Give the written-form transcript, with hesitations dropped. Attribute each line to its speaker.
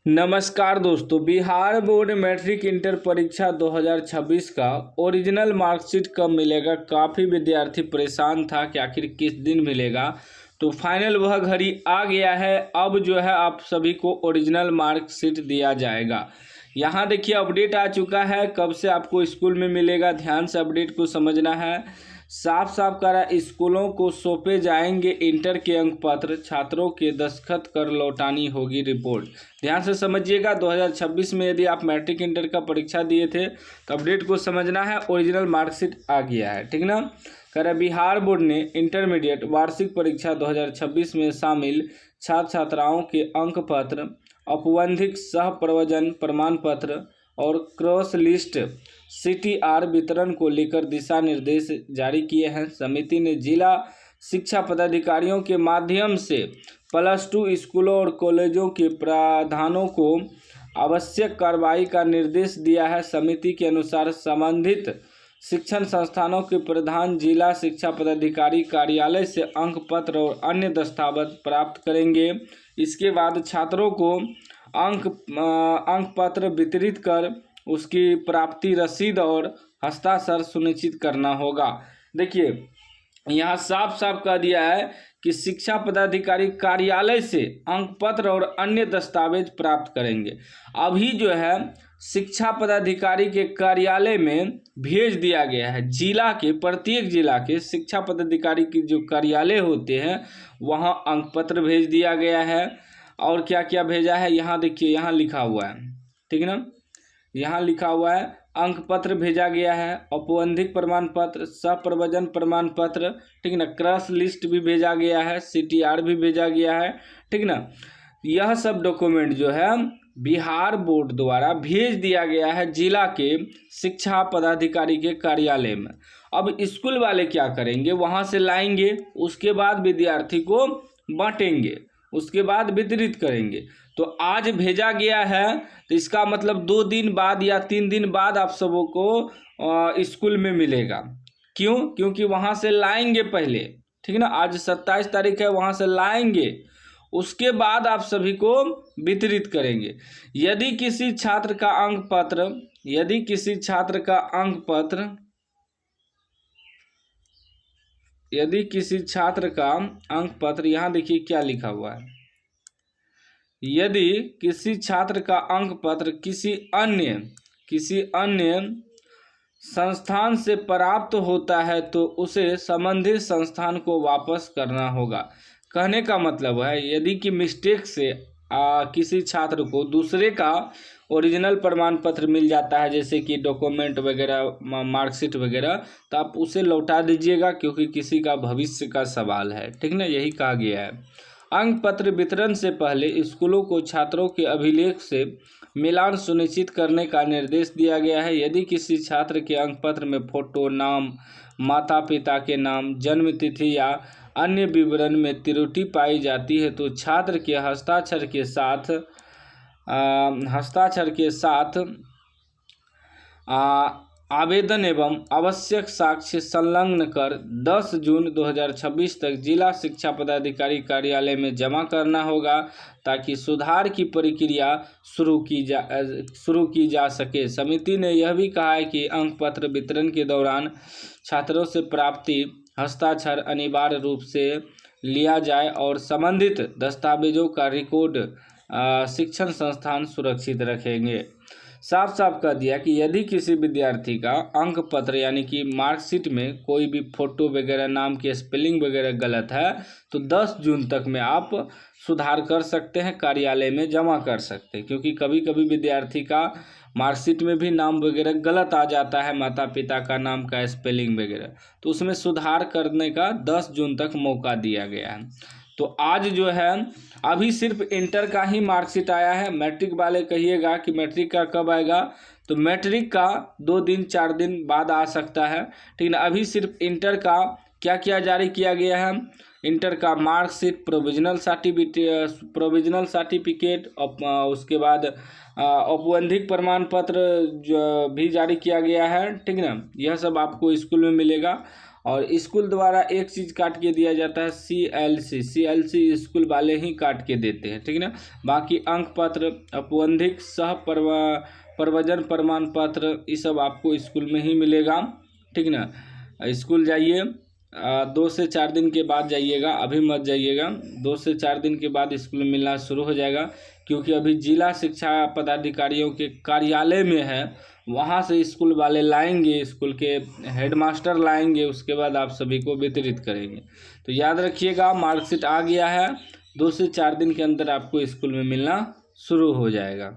Speaker 1: नमस्कार दोस्तों, Bihar board matric inter परीक्षा 2026 का ओरिजिनल मार्कशीट कब मिलेगा। काफ़ी विद्यार्थी परेशान था कि आखिर किस दिन मिलेगा। तो फाइनल वह घड़ी आ गया है। अब जो है आप सभी को ओरिजिनल मार्कशीट दिया जाएगा। यहाँ देखिए अपडेट आ चुका है, कब से आपको स्कूल में मिलेगा। ध्यान से अपडेट को समझना है। साफ साफ करा, स्कूलों को सौंपे जाएंगे इंटर के अंक पत्र, छात्रों के दस्तखत कर लौटानी होगी रिपोर्ट। ध्यान से समझिएगा, 2026 में यदि आप मैट्रिक इंटर का परीक्षा दिए थे तो अपडेट को समझना है। ओरिजिनल मार्कशीट आ गया है, ठीक ना। कह बिहार बोर्ड ने इंटरमीडिएट वार्षिक परीक्षा 2026 में शामिल छात्र छात्राओं के अंक पत्र, औपबंधिक सह प्रवेशन प्रमाण पत्र और क्रॉस लिस्ट CTR वितरण को लेकर दिशा निर्देश जारी किए हैं। समिति ने जिला शिक्षा पदाधिकारियों के माध्यम से +2 स्कूलों और कॉलेजों के प्रधानों को आवश्यक कार्रवाई का निर्देश दिया है। समिति के अनुसार संबंधित शिक्षण संस्थानों के प्रधान जिला शिक्षा पदाधिकारी कार्यालय से अंक पत्र और अन्य दस्तावेज प्राप्त करेंगे। इसके बाद छात्रों को अंक पत्र वितरित कर उसकी प्राप्ति रसीद और हस्ताक्षर सुनिश्चित करना होगा। देखिए यहाँ साफ साफ कह दिया है कि शिक्षा पदाधिकारी कार्यालय से अंक पत्र और अन्य दस्तावेज प्राप्त करेंगे। अभी जो है शिक्षा पदाधिकारी के कार्यालय में भेज दिया गया है। जिला के प्रत्येक जिला के शिक्षा पदाधिकारी की जो कार्यालय होते हैं वहाँ अंक पत्र भेज दिया गया है। और क्या क्या भेजा है यहाँ देखिए, यहाँ लिखा हुआ है, ठीक ना। यहाँ लिखा हुआ है अंक पत्र भेजा गया है, औपबंधिक प्रमाण पत्र, सप्रवजन प्रमाण पत्र, ठीक ना, क्रॉस लिस्ट भी भेजा गया है, CTR भी भेजा गया है, ठीक ना। यह सब डॉक्यूमेंट जो है बिहार बोर्ड द्वारा भेज दिया गया है जिला के शिक्षा पदाधिकारी के कार्यालय में। अब स्कूल वाले क्या करेंगे, वहाँ से लाएंगे, उसके बाद विद्यार्थी को बांटेंगे, उसके बाद वितरित करेंगे। तो आज भेजा गया है तो इसका मतलब 2 दिन बाद या 3 दिन बाद आप सबों को स्कूल में मिलेगा। क्यों? क्योंकि वहाँ से लाएंगे पहले, ठीक ना। आज 27 तारीख है, वहाँ से लाएंगे, उसके बाद आप सभी को वितरित करेंगे। यदि किसी छात्र का अंक पत्र यहाँ देखिए क्या लिखा हुआ है, यदि किसी छात्र का अंक पत्र किसी अन्य संस्थान से प्राप्त होता है तो उसे संबंधित संस्थान को वापस करना होगा। कहने का मतलब है यदि कि मिस्टेक से किसी छात्र को दूसरे का ओरिजिनल प्रमाण पत्र मिल जाता है, जैसे कि डॉक्यूमेंट वगैरह, मार्कशीट वगैरह, तो आप उसे लौटा दीजिएगा, क्योंकि किसी का भविष्य का सवाल है, ठीक ना। यही कहा गया है। अंक पत्र वितरण से पहले स्कूलों को छात्रों के अभिलेख से मिलान सुनिश्चित करने का निर्देश दिया गया है। यदि किसी छात्र के अंक पत्र में फोटो, नाम, माता पिता के नाम, जन्म तिथि या अन्य विवरण में त्रुटि पाई जाती है तो छात्र के हस्ताक्षर के साथ आवेदन एवं आवश्यक साक्ष्य संलग्न कर 10 जून 2026 तक जिला शिक्षा पदाधिकारी कार्यालय में जमा करना होगा, ताकि सुधार की प्रक्रिया शुरू की जा सके। समिति ने यह भी कहा है कि अंक पत्र वितरण के दौरान छात्रों से प्राप्ति हस्ताक्षर अनिवार्य रूप से लिया जाए और संबंधित दस्तावेजों का रिकॉर्ड शिक्षण संस्थान सुरक्षित रखेंगे। साफ साफ कह दिया कि यदि किसी विद्यार्थी का अंक पत्र यानी कि मार्कशीट में कोई भी फोटो वगैरह, नाम की स्पेलिंग वगैरह गलत है तो 10 जून तक में आप सुधार कर सकते हैं, कार्यालय में जमा कर सकते हैं। क्योंकि कभी कभी विद्यार्थी का मार्कशीट में भी नाम वगैरह गलत आ जाता है, माता पिता का नाम का स्पेलिंग वगैरह, तो उसमें सुधार करने का 10 जून तक मौका दिया गया है। तो आज जो है अभी सिर्फ इंटर का ही मार्कशीट आया है। मैट्रिक वाले कहिएगा कि मैट्रिक का कब आएगा, तो मैट्रिक का 2 दिन 4 दिन बाद आ सकता है, ठीक है। अभी सिर्फ इंटर का क्या क्या जारी किया गया है, इंटर का मार्कशीट, प्रोविजनल सर्टिफिकेट, उसके बाद औपबंधिक प्रमाण पत्र भी जारी किया गया है, ठीक ना। यह सब आपको स्कूल में मिलेगा। और स्कूल द्वारा एक चीज़ काट के दिया जाता है, CLC स्कूल वाले ही काट के देते हैं, ठीक है ना। बाकी अंक पत्र, औपबंधिक प्रवजन प्रमाण पत्र, ये सब आपको स्कूल में ही मिलेगा, ठीक ना। स्कूल जाइए, 2 से 4 दिन के बाद जाइएगा, अभी मत जाइएगा। 2 से 4 दिन के बाद स्कूल में मिलना शुरू हो जाएगा, क्योंकि अभी जिला शिक्षा पदाधिकारियों के कार्यालय में है, वहाँ से स्कूल वाले लाएंगे, स्कूल के हेडमास्टर लाएंगे, उसके बाद आप सभी को वितरित करेंगे। तो याद रखिएगा, मार्कशीट आ गया है, 2 से 4 दिन के अंदर आपको स्कूल में मिलना शुरू हो जाएगा।